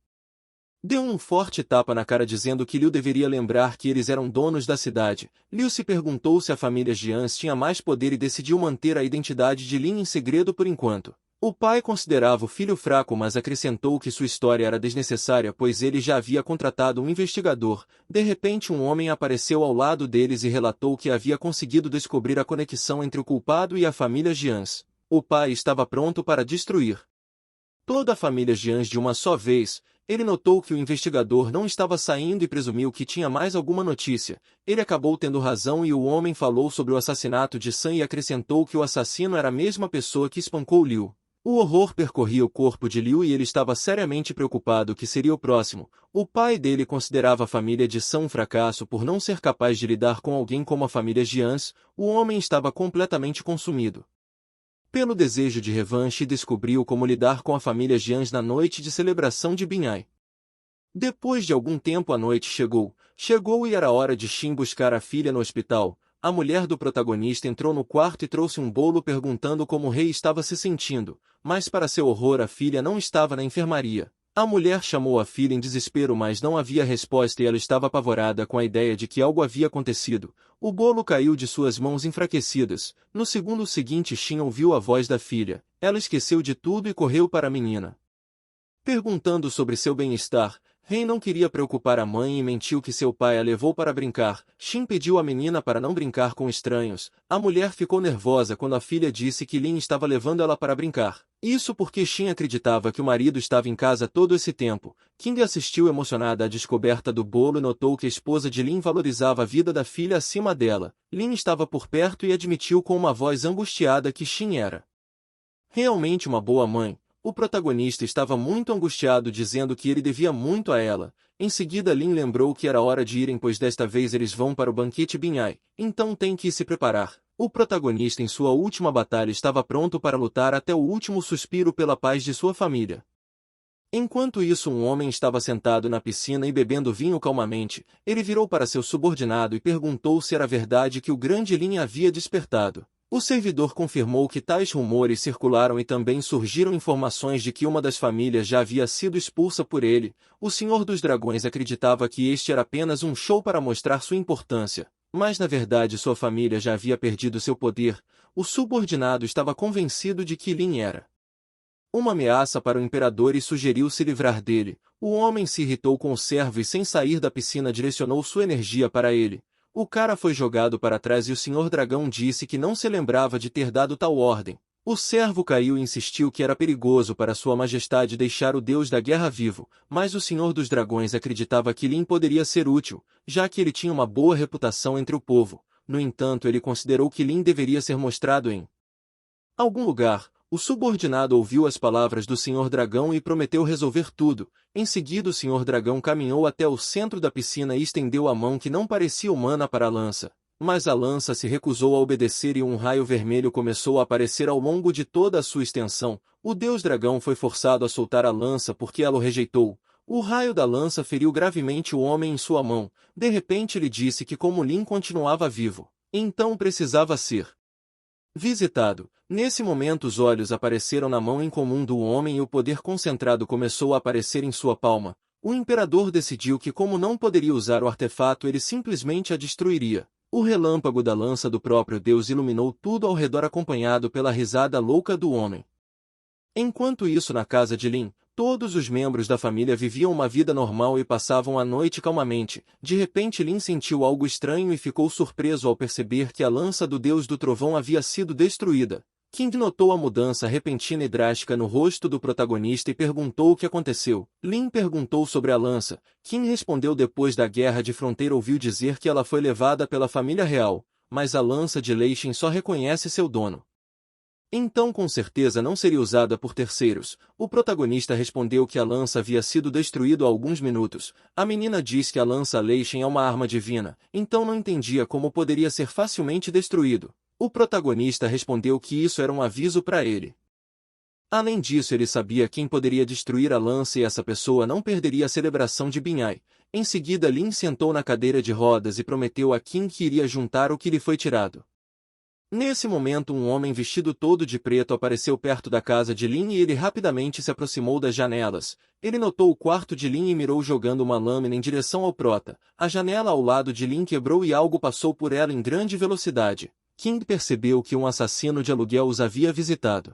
deu um forte tapa na cara dizendo que Liu deveria lembrar que eles eram donos da cidade. Liu se perguntou se a família Jians tinha mais poder e decidiu manter a identidade de Lin em segredo por enquanto. O pai considerava o filho fraco mas acrescentou que sua história era desnecessária pois ele já havia contratado um investigador. De repente um homem apareceu ao lado deles e relatou que havia conseguido descobrir a conexão entre o culpado e a família Jians. O pai estava pronto para destruir toda a família Jians de uma só vez. Ele notou que o investigador não estava saindo e presumiu que tinha mais alguma notícia. Ele acabou tendo razão e o homem falou sobre o assassinato de Sam e acrescentou que o assassino era a mesma pessoa que espancou Liu. O horror percorria o corpo de Liu e ele estava seriamente preocupado que seria o próximo. O pai dele considerava a família de Sam um fracasso por não ser capaz de lidar com alguém como a família Jians. O homem estava completamente consumido pelo desejo de revanche e descobriu como lidar com a família Jians na noite de celebração de Binhai. Depois de algum tempo a noite chegou e era hora de Xin buscar a filha no hospital. A mulher do protagonista entrou no quarto e trouxe um bolo perguntando como o rei estava se sentindo, mas para seu horror a filha não estava na enfermaria. A mulher chamou a filha em desespero mas não havia resposta e ela estava apavorada com a ideia de que algo havia acontecido. O bolo caiu de suas mãos enfraquecidas. No segundo seguinte Xin ouviu a voz da filha. Ela esqueceu de tudo e correu para a menina, perguntando sobre seu bem-estar. Rei não queria preocupar a mãe e mentiu que seu pai a levou para brincar. Shin pediu à menina para não brincar com estranhos. A mulher ficou nervosa quando a filha disse que Lin estava levando ela para brincar. Isso porque Shin acreditava que o marido estava em casa todo esse tempo. King assistiu emocionada à descoberta do bolo e notou que a esposa de Lin valorizava a vida da filha acima dela. Lin estava por perto e admitiu com uma voz angustiada que Shin era realmente uma boa mãe. O protagonista estava muito angustiado dizendo que ele devia muito a ela. Em seguida Lin lembrou que era hora de irem pois desta vez eles vão para o banquete Binhai, então tem que se preparar. O protagonista em sua última batalha estava pronto para lutar até o último suspiro pela paz de sua família. Enquanto isso um homem estava sentado na piscina e bebendo vinho calmamente. Ele virou para seu subordinado e perguntou se era verdade que o grande Lin havia despertado. O servidor confirmou que tais rumores circularam e também surgiram informações de que uma das famílias já havia sido expulsa por ele. O Senhor dos Dragões acreditava que este era apenas um show para mostrar sua importância, mas na verdade sua família já havia perdido seu poder. O subordinado estava convencido de que Lin era uma ameaça para o imperador e sugeriu se livrar dele. O homem se irritou com o servo e sem sair da piscina direcionou sua energia para ele. O cara foi jogado para trás e o Senhor Dragão disse que não se lembrava de ter dado tal ordem. O servo caiu e insistiu que era perigoso para Sua Majestade deixar o Deus da Guerra vivo, mas o Senhor dos Dragões acreditava que Lin poderia ser útil, já que ele tinha uma boa reputação entre o povo. No entanto, ele considerou que Lin deveria ser mostrado em algum lugar. O subordinado ouviu as palavras do Senhor Dragão e prometeu resolver tudo. Em seguida o Senhor Dragão caminhou até o centro da piscina e estendeu a mão que não parecia humana para a lança. Mas a lança se recusou a obedecer e um raio vermelho começou a aparecer ao longo de toda a sua extensão. O Deus Dragão foi forçado a soltar a lança porque ela o rejeitou. O raio da lança feriu gravemente o homem em sua mão. De repente ele disse que como Lin continuava vivo, então precisava ser visitado. Nesse momento os olhos apareceram na mão incomum do homem e o poder concentrado começou a aparecer em sua palma. O imperador decidiu que como não poderia usar o artefato ele simplesmente a destruiria. O relâmpago da lança do próprio Deus iluminou tudo ao redor acompanhado pela risada louca do homem. Enquanto isso na casa de Lin, todos os membros da família viviam uma vida normal e passavam a noite calmamente. De repente Lin sentiu algo estranho e ficou surpreso ao perceber que a lança do Deus do Trovão havia sido destruída. King notou a mudança repentina e drástica no rosto do protagonista e perguntou o que aconteceu. Lin perguntou sobre a lança. King respondeu depois da guerra de fronteira ouviu dizer que ela foi levada pela família real, mas a lança de Lei Shin só reconhece seu dono. Então com certeza não seria usada por terceiros. O protagonista respondeu que a lança havia sido destruída há alguns minutos. A menina diz que a lança Lei Shin é uma arma divina, então não entendia como poderia ser facilmente destruído. O protagonista respondeu que isso era um aviso para ele. Além disso ele sabia quem poderia destruir a lança e essa pessoa não perderia a celebração de Binhai. Em seguida Lin sentou na cadeira de rodas e prometeu a Qin que iria juntar o que lhe foi tirado. Nesse momento um homem vestido todo de preto apareceu perto da casa de Lin e ele rapidamente se aproximou das janelas. Ele notou o quarto de Lin e mirou jogando uma lâmina em direção ao prota. A janela ao lado de Lin quebrou e algo passou por ela em grande velocidade. King percebeu que um assassino de aluguel os havia visitado.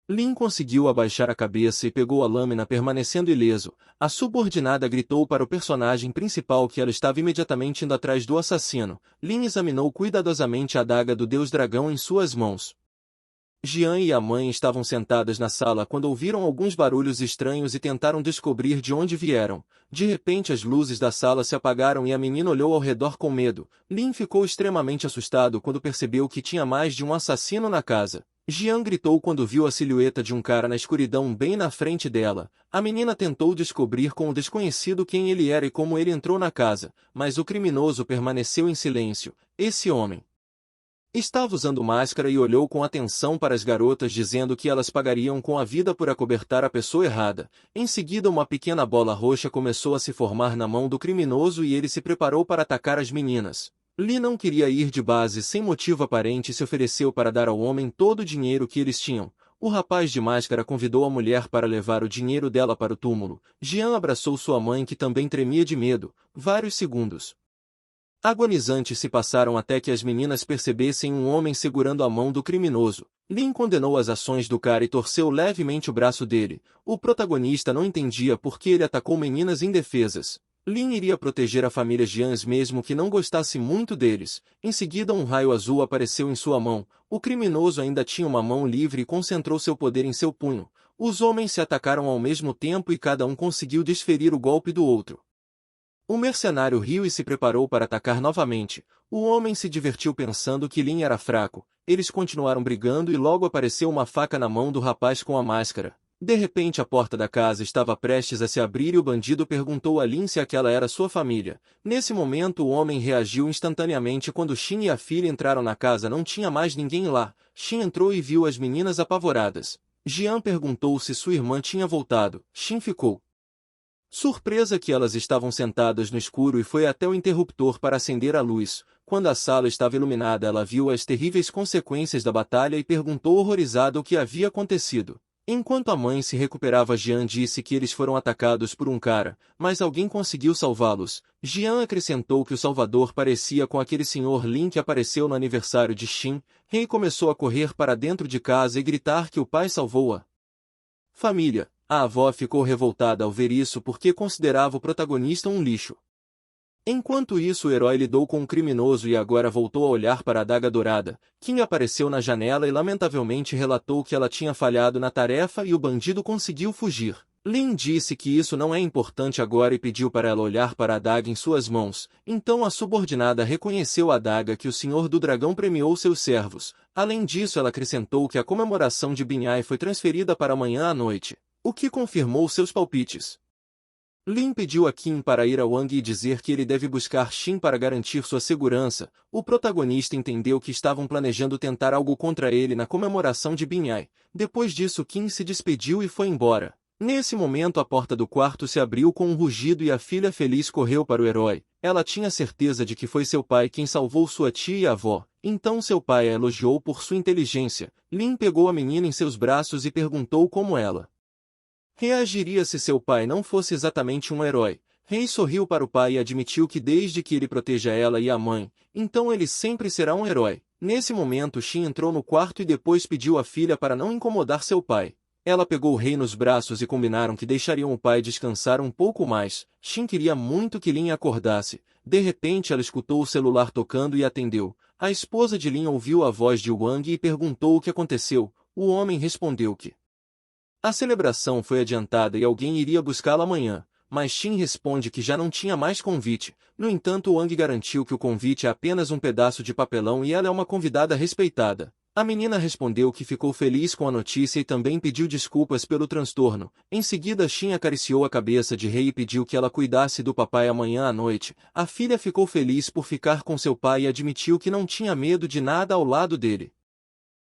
Lin conseguiu abaixar a cabeça e pegou a lâmina permanecendo ileso. A subordinada gritou para o personagem principal que ela estava imediatamente indo atrás do assassino. Lin examinou cuidadosamente a adaga do Deus Dragão em suas mãos. Jian e a mãe estavam sentadas na sala quando ouviram alguns barulhos estranhos e tentaram descobrir de onde vieram. De repente as luzes da sala se apagaram e a menina olhou ao redor com medo. Lin ficou extremamente assustado quando percebeu que tinha mais de um assassino na casa. Jian gritou quando viu a silhueta de um cara na escuridão bem na frente dela. A menina tentou descobrir com o desconhecido quem ele era e como ele entrou na casa, mas o criminoso permaneceu em silêncio. Esse homem estava usando máscara e olhou com atenção para as garotas dizendo que elas pagariam com a vida por acobertar a pessoa errada. Em seguida uma pequena bola roxa começou a se formar na mão do criminoso e ele se preparou para atacar as meninas. Li não queria ir de base sem motivo aparente e se ofereceu para dar ao homem todo o dinheiro que eles tinham. O rapaz de máscara convidou a mulher para levar o dinheiro dela para o túmulo. Jian abraçou sua mãe que também tremia de medo. Vários segundos Agonizantes se passaram até que as meninas percebessem um homem segurando a mão do criminoso. Lin condenou as ações do cara e torceu levemente o braço dele. O protagonista não entendia por que ele atacou meninas indefesas. Lin iria proteger a família Jians mesmo que não gostasse muito deles. Em seguida um raio azul apareceu em sua mão. O criminoso ainda tinha uma mão livre e concentrou seu poder em seu punho. Os homens se atacaram ao mesmo tempo e cada um conseguiu desferir o golpe do outro. O mercenário riu e se preparou para atacar novamente. O homem se divertiu pensando que Lin era fraco. Eles continuaram brigando e logo apareceu uma faca na mão do rapaz com a máscara. De repente a porta da casa estava prestes a se abrir e o bandido perguntou a Lin se aquela era sua família. Nesse momento o homem reagiu instantaneamente quando Xin e a filha entraram na casa. Não tinha mais ninguém lá. Xin entrou e viu as meninas apavoradas. Jian perguntou se sua irmã tinha voltado. Xin ficou surpresa que elas estavam sentadas no escuro e foi até o interruptor para acender a luz. Quando a sala estava iluminada, ela viu as terríveis consequências da batalha e perguntou horrorizada o que havia acontecido. Enquanto a mãe se recuperava, Jian disse que eles foram atacados por um cara, mas alguém conseguiu salvá-los. Jian acrescentou que o salvador parecia com aquele Sr. Lin que apareceu no aniversário de Xin. Rei começou a correr para dentro de casa e gritar que o pai salvou-a família. A avó ficou revoltada ao ver isso porque considerava o protagonista um lixo. Enquanto isso, o herói lidou com um criminoso e agora voltou a olhar para a adaga dourada. Kim apareceu na janela e lamentavelmente relatou que ela tinha falhado na tarefa e o bandido conseguiu fugir. Lin disse que isso não é importante agora e pediu para ela olhar para a adaga em suas mãos. Então a subordinada reconheceu a adaga que o Senhor do Dragão premiou seus servos. Além disso, ela acrescentou que a comemoração de Binyai foi transferida para amanhã à noite, o que confirmou seus palpites. Lin pediu a Kim para ir a Wang e dizer que ele deve buscar Xin para garantir sua segurança. O protagonista entendeu que estavam planejando tentar algo contra ele na comemoração de Binyai. Depois disso, Kim se despediu e foi embora. Nesse momento a porta do quarto se abriu com um rugido e a filha feliz correu para o herói. Ela tinha certeza de que foi seu pai quem salvou sua tia e avó. Então seu pai a elogiou por sua inteligência. Lin pegou a menina em seus braços e perguntou como ela reagiria se seu pai não fosse exatamente um herói. Rei sorriu para o pai e admitiu que desde que ele proteja ela e a mãe, então ele sempre será um herói. Nesse momento Xin entrou no quarto e depois pediu à filha para não incomodar seu pai. Ela pegou o rei nos braços e combinaram que deixariam o pai descansar um pouco mais. Xin queria muito que Lin acordasse. De repente ela escutou o celular tocando e atendeu. A esposa de Lin ouviu a voz de Wang e perguntou o que aconteceu. O homem respondeu que a celebração foi adiantada e alguém iria buscá-la amanhã, mas Xin responde que já não tinha mais convite. No entanto, Wang garantiu que o convite é apenas um pedaço de papelão e ela é uma convidada respeitada. A menina respondeu que ficou feliz com a notícia e também pediu desculpas pelo transtorno. Em seguida, Xin acariciou a cabeça de Rei e pediu que ela cuidasse do papai amanhã à noite. A filha ficou feliz por ficar com seu pai e admitiu que não tinha medo de nada ao lado dele.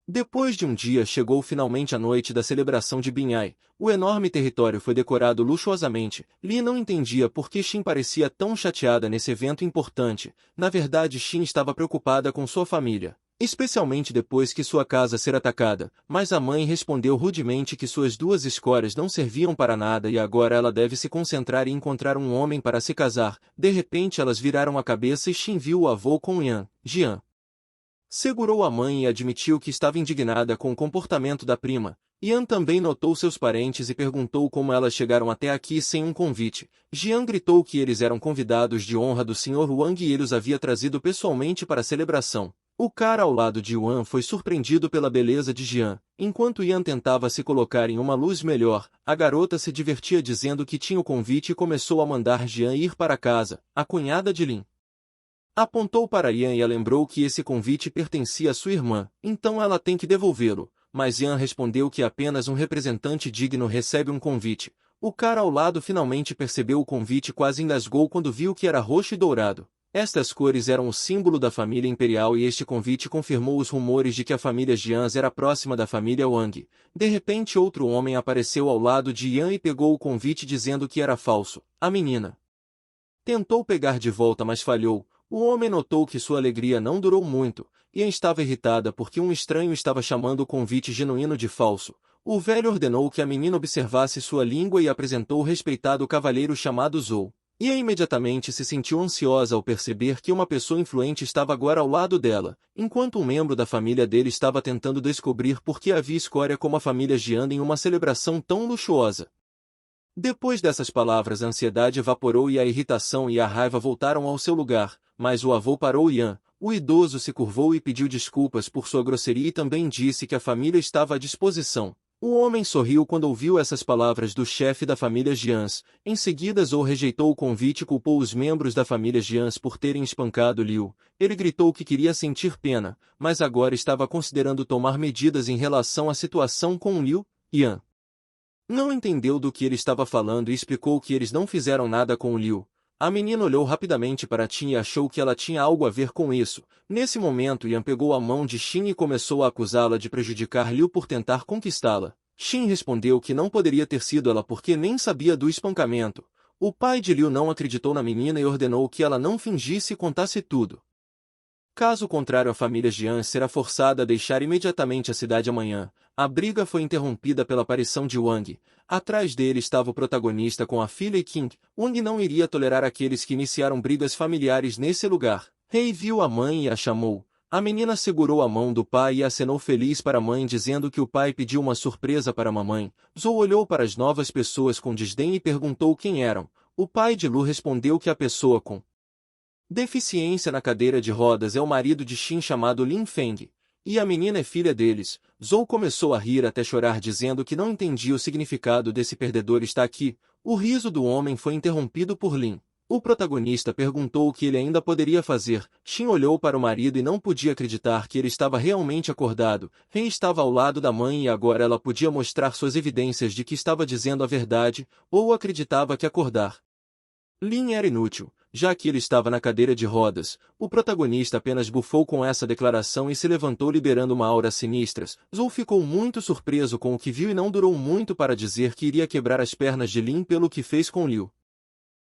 Depois de um dia chegou finalmente a noite da celebração de Binyai. O enorme território foi decorado luxuosamente. Li não entendia por que Xin parecia tão chateada nesse evento importante. Na verdade, Xin estava preocupada com sua família, especialmente depois que sua casa ser atacada. Mas a mãe respondeu rudemente que suas duas escórias não serviam para nada e agora ela deve se concentrar em encontrar um homem para se casar. De repente elas viraram a cabeça e Xin viu o avô com Jian. Segurou a mãe e admitiu que estava indignada com o comportamento da prima. Yan também notou seus parentes e perguntou como elas chegaram até aqui sem um convite. Jian gritou que eles eram convidados de honra do Sr. Wang e ele os havia trazido pessoalmente para a celebração. O cara ao lado de Yuan foi surpreendido pela beleza de Jian. Enquanto Yan tentava se colocar em uma luz melhor, a garota se divertia dizendo que tinha o convite e começou a mandar Jian ir para casa. A cunhada de Lin apontou para Yan e a lembrou que esse convite pertencia à sua irmã, então ela tem que devolvê-lo. Mas Yan respondeu que apenas um representante digno recebe um convite. O cara ao lado finalmente percebeu o convite e quase engasgou quando viu que era roxo e dourado. Estas cores eram o símbolo da família imperial e este convite confirmou os rumores de que a família Jian era próxima da família Wang. De repente outro homem apareceu ao lado de Yan e pegou o convite dizendo que era falso. A menina tentou pegar de volta mas falhou. O homem notou que sua alegria não durou muito. Yan estava irritada porque um estranho estava chamando o convite genuíno de falso. O velho ordenou que a menina observasse sua língua e apresentou o respeitado cavalheiro chamado Zhou. Ian imediatamente se sentiu ansiosa ao perceber que uma pessoa influente estava agora ao lado dela, enquanto um membro da família dele estava tentando descobrir por que havia escória como a família Jian em uma celebração tão luxuosa. Depois dessas palavras, a ansiedade evaporou e a irritação e a raiva voltaram ao seu lugar, mas o avô parou Ian. O idoso se curvou e pediu desculpas por sua grosseria e também disse que a família estava à disposição. O homem sorriu quando ouviu essas palavras do chefe da família Jians. Em seguida, Zhou rejeitou o convite e culpou os membros da família Jians por terem espancado Liu. Ele gritou que queria sentir pena, mas agora estava considerando tomar medidas em relação à situação com Liu. Ian não entendeu do que ele estava falando e explicou que eles não fizeram nada com o Liu. A menina olhou rapidamente para Tin e achou que ela tinha algo a ver com isso. Nesse momento, Ian pegou a mão de Xin e começou a acusá-la de prejudicar Liu por tentar conquistá-la. Xin respondeu que não poderia ter sido ela porque nem sabia do espancamento. O pai de Liu não acreditou na menina e ordenou que ela não fingisse e contasse tudo. Caso contrário, a família Jian será forçada a deixar imediatamente a cidade amanhã. A briga foi interrompida pela aparição de Wang. Atrás dele estava o protagonista com a filha e Qing. Wang não iria tolerar aqueles que iniciaram brigas familiares nesse lugar. Rei viu a mãe e a chamou. A menina segurou a mão do pai e acenou feliz para a mãe, dizendo que o pai pediu uma surpresa para a mamãe. Zhou olhou para as novas pessoas com desdém e perguntou quem eram. O pai de Lu respondeu que a pessoa com deficiência na cadeira de rodas é o marido de Xin chamado Lin Feng. E a menina é filha deles. Zhou começou a rir até chorar, dizendo que não entendia o significado desse perdedor está aqui. O riso do homem foi interrompido por Lin. O protagonista perguntou o que ele ainda poderia fazer. Xin olhou para o marido e não podia acreditar que ele estava realmente acordado. Ren estava ao lado da mãe e agora ela podia mostrar suas evidências de que estava dizendo a verdade, ou acreditava que acordar Lin era inútil, já que ele estava na cadeira de rodas. O protagonista apenas bufou com essa declaração e se levantou liberando uma aura sinistra. Zhou ficou muito surpreso com o que viu e não durou muito para dizer que iria quebrar as pernas de Lin pelo que fez com Liu.